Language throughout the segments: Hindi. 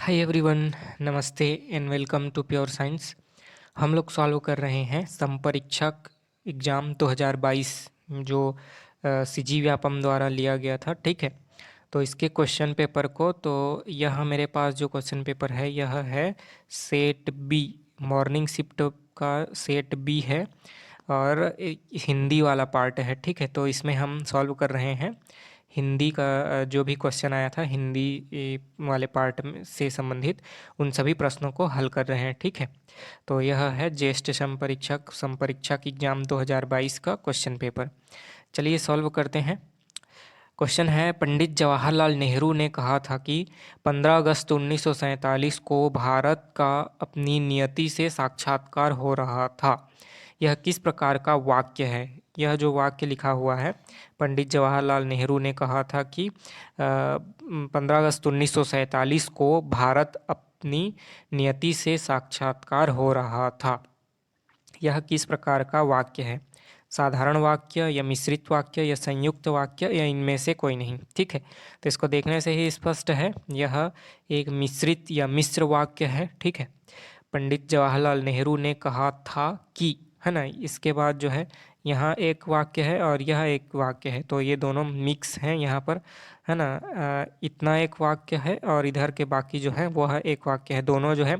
हाय एवरीवन, नमस्ते and welcome to pure science. हम लोग सॉल्व कर रहे हैं संपरीक्षक एग्ज़ाम 2022 जो सीजी व्यापम द्वारा लिया गया था। ठीक है, तो इसके क्वेश्चन पेपर को, तो यह मेरे पास जो क्वेश्चन पेपर है यह है सेट बी, मॉर्निंग शिफ्ट का सेट बी है और हिंदी वाला पार्ट है। ठीक है, तो इसमें हम सॉल्व कर रहे हैं हिंदी का जो भी क्वेश्चन आया था हिंदी वाले पार्ट में से संबंधित उन सभी प्रश्नों को हल कर रहे हैं। ठीक है, तो यह है ज्येष्ठ संपरीक्षक एग्जाम 2022 का क्वेश्चन पेपर। चलिए सॉल्व करते हैं। क्वेश्चन है, पंडित जवाहरलाल नेहरू ने कहा था कि 15 अगस्त 1947 को भारत का अपनी नियति से साक्षात्कार हो रहा था। यह किस प्रकार का वाक्य है? यह जो वाक्य लिखा हुआ है, पंडित जवाहरलाल नेहरू ने कहा था कि 15 अगस्त 1947 को भारत अपनी नियति से साक्षात्कार हो रहा था। यह किस प्रकार का वाक्य है? साधारण वाक्य या मिश्रित वाक्य या संयुक्त वाक्य या इनमें से कोई नहीं। ठीक है, तो इसको देखने से ही स्पष्ट है, यह एक मिश्रित या मिश्र वाक्य है। ठीक है, पंडित जवाहरलाल नेहरू ने कहा था कि, है ना, इसके बाद जो है यहाँ एक वाक्य है और यह एक वाक्य है, तो ये दोनों मिक्स हैं यहाँ पर, है ना। इतना एक वाक्य है और इधर के बाकी जो है वह एक वाक्य है, दोनों जो है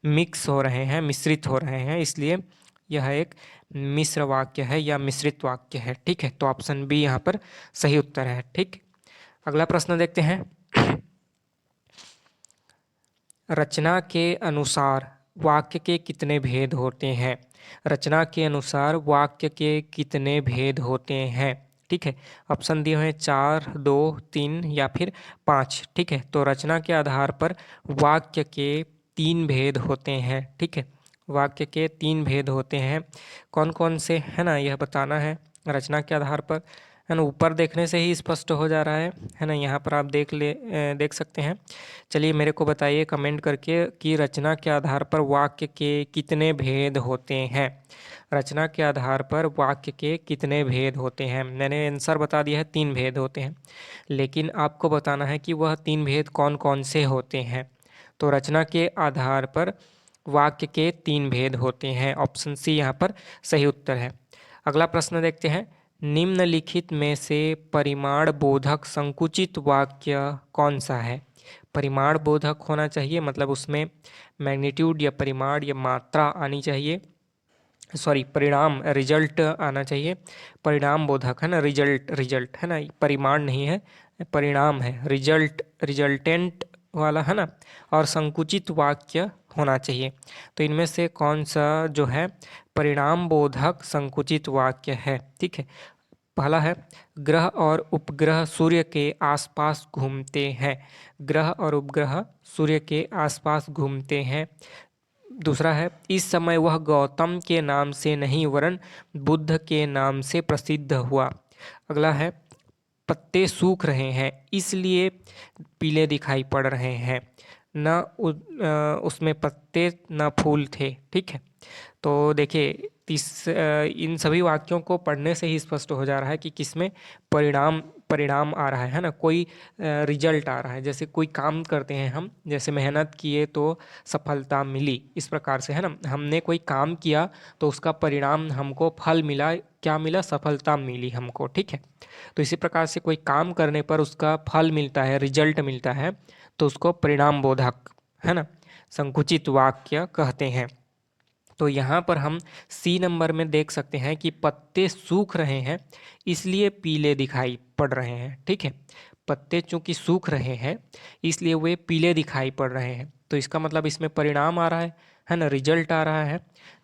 मिक्स हो रहे हैं, मिश्रित हो रहे हैं, इसलिए यह एक मिश्र वाक्य है या मिश्रित वाक्य है। ठीक है, तो ऑप्शन बी यहाँ पर सही उत्तर है। ठीक, अगला प्रश्न देखते हैं। रचना के अनुसार वाक्य के कितने भेद होते हैं? रचना के अनुसार वाक्य के कितने भेद होते हैं? ठीक है, ऑप्शन दिए हुए हैं 4, 2, 3 या फिर 5। ठीक है, तो रचना के आधार पर वाक्य के 3 भेद होते हैं। ठीक है, वाक्य के 3 भेद होते हैं। कौन कौन से, है ना, यह बताना है रचना के आधार पर, है ना। ऊपर देखने से ही स्पष्ट हो जा रहा है ना, यहाँ पर आप देख सकते हैं। चलिए मेरे को बताइए कमेंट करके कि रचना के आधार पर वाक्य के कितने भेद होते हैं। रचना के आधार पर वाक्य के कितने भेद होते हैं? मैंने आंसर बता दिया है, 3 भेद होते हैं, लेकिन आपको बताना है कि वह 3 भेद कौन कौन से होते हैं। तो रचना के आधार पर वाक्य के 3 भेद होते हैं। ऑप्शन सी यहाँ पर सही उत्तर है। अगला प्रश्न देखते हैं। निम्नलिखित में से परिमाण बोधक संकुचित वाक्य कौन सा है? परिमाण बोधक होना चाहिए, मतलब उसमें मैग्नीट्यूड या परिमाण या मात्रा आनी चाहिए, सॉरी परिणाम, रिजल्ट आना चाहिए। परिणाम बोधक है ना, रिजल्ट, रिजल्ट है ना, परिमाण नहीं है, परिणाम है, रिजल्ट, रिजल्टेंट वाला है ना, और संकुचित वाक्य होना चाहिए। तो इनमें से कौन सा जो है परिणाम बोधक संकुचित वाक्य है? ठीक है, पहला है, ग्रह और उपग्रह सूर्य के आसपास घूमते हैं। ग्रह और उपग्रह सूर्य के आसपास घूमते हैं। दूसरा है, इस समय वह गौतम के नाम से नहीं वरन बुद्ध के नाम से प्रसिद्ध हुआ। अगला है, पत्ते सूख रहे हैं इसलिए पीले दिखाई पड़ रहे हैं। उसमें पत्ते न फूल थे। ठीक है, तो देखिए इन सभी वाक्यों को पढ़ने से ही स्पष्ट हो जा रहा है कि किसमें परिणाम परिणाम आ रहा है ना, कोई रिजल्ट आ रहा है। जैसे कोई काम करते हैं हम, जैसे मेहनत किए तो सफलता मिली, इस प्रकार से है ना, हमने कोई काम किया तो उसका परिणाम हमको फल मिला, क्या मिला? सफलता मिली हमको। ठीक है, तो इसी प्रकार से कोई काम करने पर उसका फल मिलता है, रिजल्ट मिलता है, तो उसको परिणाम बोधक, है ना, संकुचित वाक्य कहते हैं। तो यहाँ पर हम सी नंबर में देख सकते हैं कि पत्ते सूख रहे हैं इसलिए पीले दिखाई पड़ रहे हैं। ठीक है, पत्ते चूंकि सूख रहे हैं इसलिए वे पीले दिखाई पड़ रहे हैं, तो इसका मतलब इसमें परिणाम आ रहा है ना, रिजल्ट आ रहा है।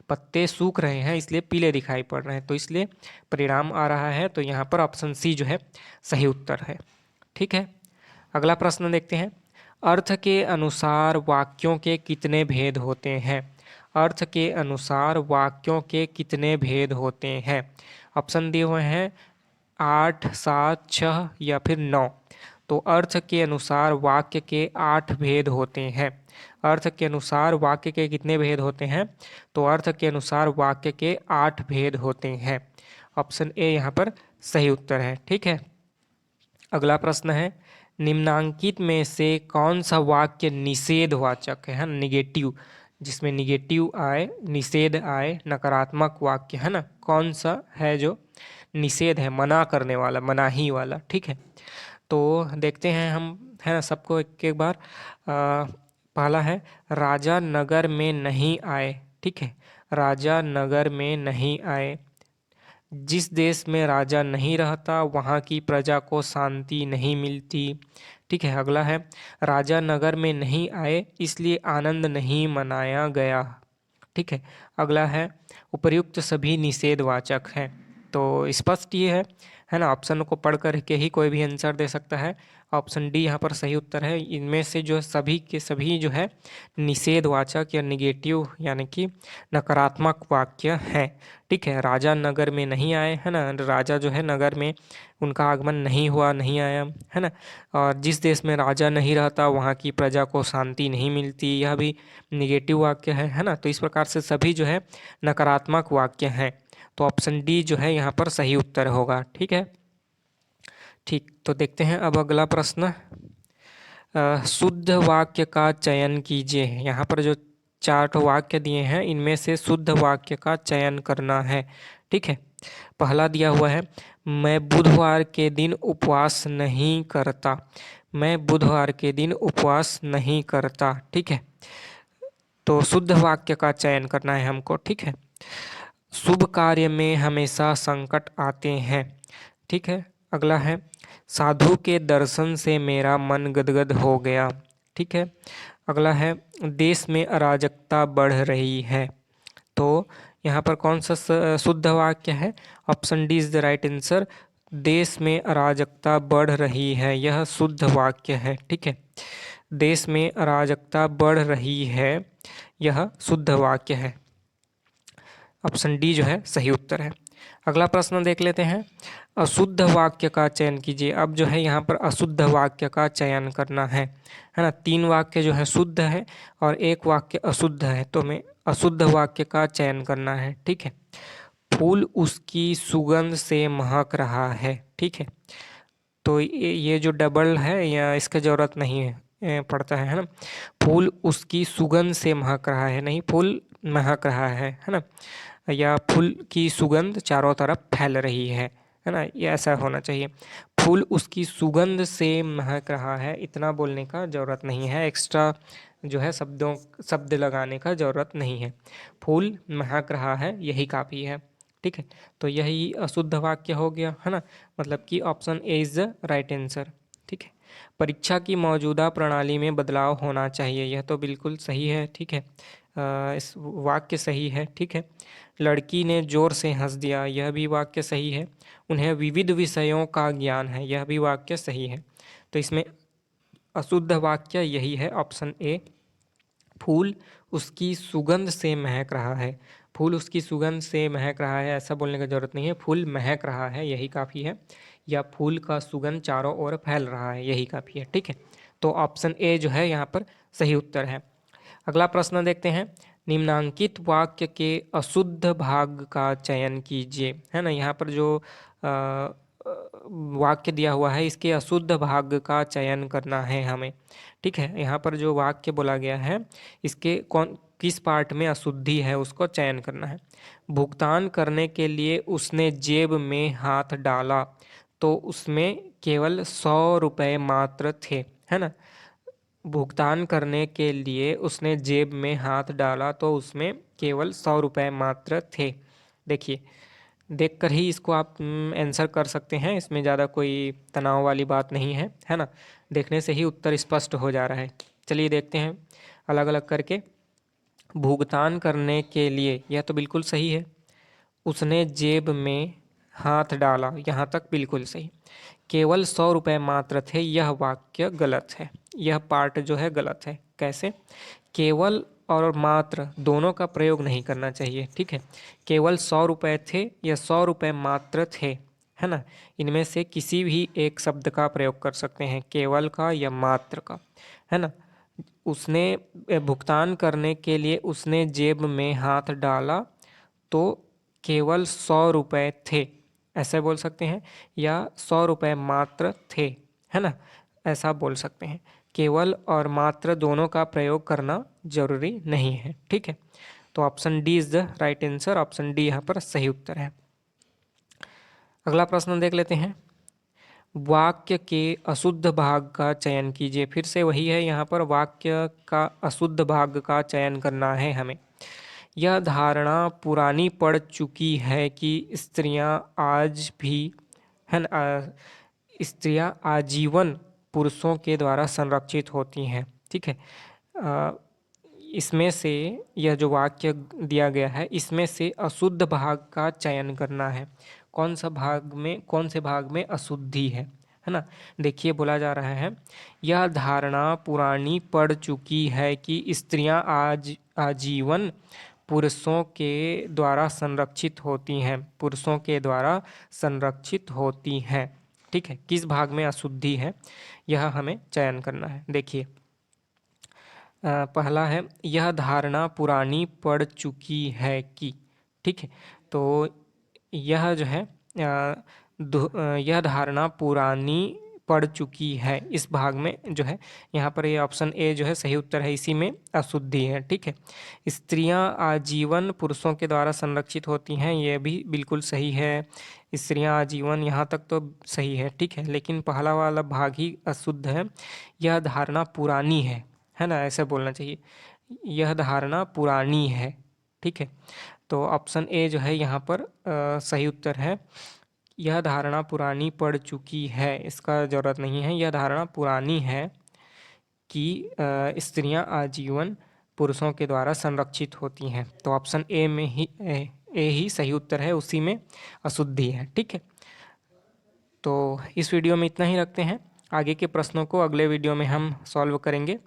पत्ते सूख रहे हैं इसलिए पीले दिखाई पड़ रहे हैं, तो इसलिए परिणाम आ रहा है, तो यहाँ पर ऑप्शन सी जो है सही उत्तर है। ठीक है, अगला प्रश्न देखते हैं। अर्थ के अनुसार वाक्यों के कितने भेद होते हैं? अर्थ के अनुसार वाक्यों के कितने भेद होते हैं? ऑप्शन दिए हुए हैं 8, 7, 6 या फिर 9। तो अर्थ के अनुसार वाक्य के 8 भेद होते हैं। अर्थ के अनुसार वाक्य के कितने भेद होते हैं? तो अर्थ के अनुसार वाक्य के 8 भेद होते हैं। ऑप्शन ए यहाँ पर सही उत्तर है। ठीक है, अगला प्रश्न है, निम्नांकित में से कौन सा वाक्य निषेधवाचक है ना, निगेटिव, जिसमें निगेटिव आए, निषेध आए, नकारात्मक वाक्य है ना, कौन सा है जो निषेध है, मना करने वाला, मनाही वाला। ठीक है, तो देखते हैं हम, है ना, सबको एक एक बार। पहला है राजा नगर में नहीं आए। ठीक है, राजा नगर में नहीं आए। जिस देश में राजा नहीं रहता वहाँ की प्रजा को शांति नहीं मिलती। ठीक है, अगला है राजा नगर में नहीं आए इसलिए आनंद नहीं मनाया गया। ठीक है, अगला है उपर्युक्त सभी निषेधवाचक हैं। तो स्पष्ट ये है ना, ऑप्शन को पढ़ कर के ही कोई भी आंसर दे सकता है। ऑप्शन डी यहाँ पर सही उत्तर है। इनमें से जो सभी के सभी जो है निषेधवाचक या निगेटिव यानी कि नकारात्मक वाक्य हैं। ठीक है, राजा नगर में नहीं आए, है ना, राजा जो है नगर में उनका आगमन नहीं हुआ, नहीं आया, है ना। और जिस देश में राजा नहीं रहता वहाँ की प्रजा को शांति नहीं मिलती, यह भी निगेटिव वाक्य है ना। तो इस प्रकार से सभी जो है नकारात्मक वाक्य हैं। तो ऑप्शन डी जो है यहाँ पर सही उत्तर होगा। ठीक है, ठीक, तो देखते हैं अब अगला प्रश्न। शुद्ध वाक्य का चयन कीजिए। यहाँ पर जो 4 वाक्य दिए हैं इनमें से शुद्ध वाक्य का चयन करना है। ठीक है, पहला दिया हुआ है मैं बुधवार के दिन उपवास नहीं करता। मैं बुधवार के दिन उपवास नहीं करता। ठीक है, तो शुद्ध वाक्य का चयन करना है हमको। ठीक है, शुभ कार्य में हमेशा संकट आते हैं। ठीक है, अगला है साधु के दर्शन से मेरा मन गदगद हो गया। ठीक है, अगला है देश में अराजकता बढ़ रही है। तो यहाँ पर कौन सा शुद्ध वाक्य है? Option D is the right answer. देश में अराजकता बढ़ रही है, यह शुद्ध वाक्य है। ठीक है, देश में अराजकता बढ़ रही है, यह शुद्ध वाक्य है। ऑप्शन डी जो है सही उत्तर है। अगला प्रश्न देख लेते हैं। अशुद्ध वाक्य का चयन कीजिए। अब जो है यहाँ पर अशुद्ध वाक्य का चयन करना है ना। 3 वाक्य जो है शुद्ध है और 1 वाक्य अशुद्ध है, तो हमें अशुद्ध वाक्य का चयन करना है। ठीक है, फूल उसकी सुगंध से महक रहा है। ठीक है, तो ये जो डबल है या इसका जरूरत नहीं है, पड़ता है ना। फूल उसकी सुगंध से महक रहा है, नहीं फूल महक रहा है ना, या फूल की सुगंध चारों तरफ फैल रही है ना, ये ऐसा होना चाहिए। फूल उसकी सुगंध से महक रहा है, इतना बोलने का ज़रूरत नहीं है, एक्स्ट्रा जो है शब्द लगाने का ज़रूरत नहीं है। फूल महक रहा है यही काफ़ी है। ठीक है, तो यही अशुद्ध वाक्य हो गया, है ना, मतलब कि option A is the right answer. ठीक है, परीक्षा की मौजूदा प्रणाली में बदलाव होना चाहिए, यह तो बिल्कुल सही है। ठीक है, इस वाक्य सही है। ठीक है, लड़की ने जोर से हंस दिया, यह भी वाक्य सही है। उन्हें विविध विषयों का ज्ञान है, यह भी वाक्य सही है। तो इसमें अशुद्ध वाक्य यही है, ऑप्शन ए। फूल उसकी सुगंध से महक रहा है, फूल उसकी सुगंध से महक रहा है ऐसा बोलने की ज़रूरत नहीं है, फूल महक रहा है यही काफ़ी है, या फूल का सुगंध चारों ओर फैल रहा है यही काफ़ी है। ठीक है, तो ऑप्शन ए जो है यहाँ पर सही उत्तर है। अगला प्रश्न देखते हैं। निम्नांकित वाक्य के अशुद्ध भाग का चयन कीजिए, है ना। यहाँ पर जो वाक्य दिया हुआ है इसके अशुद्ध भाग का चयन करना है हमें। ठीक है, यहाँ पर जो वाक्य बोला गया है इसके किस पार्ट में अशुद्धि है उसको चयन करना है। भुगतान करने के लिए उसने जेब में हाथ डाला तो उसमें केवल 100 रुपये मात्र थे, है ना। भुगतान करने के लिए उसने जेब में हाथ डाला तो उसमें केवल 100 रुपये मात्र थे। देखिए, देखकर ही इसको आप आंसर कर सकते हैं, इसमें ज़्यादा कोई तनाव वाली बात नहीं है ना। देखने से ही उत्तर स्पष्ट हो जा रहा है। चलिए देखते हैं अलग अलग करके। भुगतान करने के लिए, यह तो बिल्कुल सही है। उसने जेब में हाथ डाला, यहाँ तक बिल्कुल सही। केवल 100 रुपये मात्र थे, यह वाक्य गलत है, यह पार्ट जो है गलत है। कैसे? केवल और मात्र दोनों का प्रयोग नहीं करना चाहिए। ठीक है, केवल 100 रुपये थे या 100 रुपये मात्र थे, है ना, इनमें से किसी भी एक शब्द का प्रयोग कर सकते हैं, केवल का या मात्र का, है ना। उसने भुगतान करने के लिए उसने जेब में हाथ डाला तो केवल 100 रुपये थे, ऐसे बोल सकते हैं, या 100 रुपये मात्र थे, है ना। ऐसा बोल सकते हैं। केवल और मात्र दोनों का प्रयोग करना जरूरी नहीं है। ठीक है, तो option D is the right answer. Option D यहाँ पर सही उत्तर है। अगला प्रश्न देख लेते हैं। वाक्य के अशुद्ध भाग का चयन कीजिए। फिर से वही है, यहाँ पर वाक्य का अशुद्ध भाग का चयन करना है हमें। यह धारणा पुरानी पड़ चुकी है कि स्त्रियां आज भी है ना, स्त्रियां आजीवन पुरुषों के द्वारा संरक्षित होती हैं। ठीक है, अ, इसमें से यह जो वाक्य दिया गया है, इसमें से अशुद्ध भाग का चयन करना है। कौन से भाग में अशुद्धि है ना। देखिए बोला जा रहा है, यह धारणा पुरानी पड़ चुकी है कि स्त्रियां आज आजीवन पुरुषों के द्वारा संरक्षित होती हैं। पुरुषों के द्वारा संरक्षित होती हैं। ठीक है, किस भाग में अशुद्धि है यह हमें चयन करना है। देखिए, पहला है, यह धारणा पुरानी पड़ चुकी है कि। ठीक है, तो यह जो है यह धारणा पुरानी पड़ चुकी है, इस भाग में जो है यहाँ पर ये ऑप्शन ए जो है सही उत्तर है, इसी में अशुद्धि है। ठीक है, स्त्रियां आजीवन पुरुषों के द्वारा संरक्षित होती हैं, यह भी बिल्कुल सही है। स्त्रियां आजीवन यहाँ तक तो सही है। ठीक है, लेकिन पहला वाला भाग ही अशुद्ध है। यह धारणा पुरानी है ना, ऐसे बोलना चाहिए। यह धारणा पुरानी है। ठीक है, तो ऑप्शन ए जो है यहाँ पर सही उत्तर है। यह धारणा पुरानी पड़ चुकी है, इसका ज़रूरत नहीं है। यह धारणा पुरानी है कि स्त्रियां आजीवन पुरुषों के द्वारा संरक्षित होती हैं। तो ऑप्शन ए ही सही उत्तर है, उसी में अशुद्धि है। ठीक है, तो इस वीडियो में इतना ही रखते हैं। आगे के प्रश्नों को अगले वीडियो में हम सॉल्व करेंगे।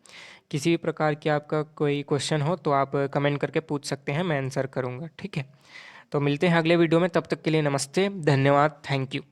किसी भी प्रकार की आपका कोई क्वेश्चन हो तो आप कमेंट करके पूछ सकते हैं, मैं आंसर करूँगा। ठीक है, तो मिलते हैं अगले वीडियो में। तब तक के लिए नमस्ते, धन्यवाद, थैंक यू।